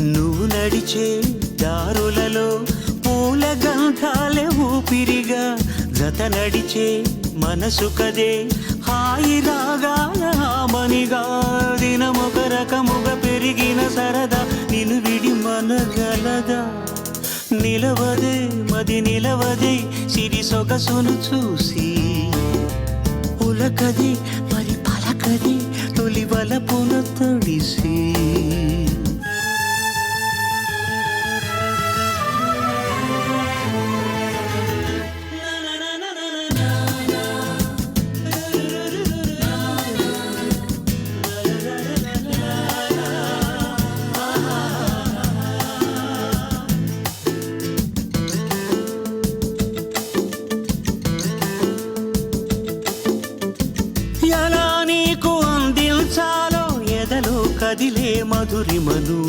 నువ్వు నడిచే దారులలో పూల గంధాలే ఊపిరిగా జత నడిచే మనసు కదే హాయి రాగాల మనిగా దినమొక రకముగా పెరిగిన సరదా నిన్ను విడి మనగలదా నిలవదే మది నిలవదే సిరి సొగసును చూసి ఉలకది మరి పలకది తొలి వలపున తడిసి ఎలా నీకు అందించాలో ఎదలో కదిలే మధురిమను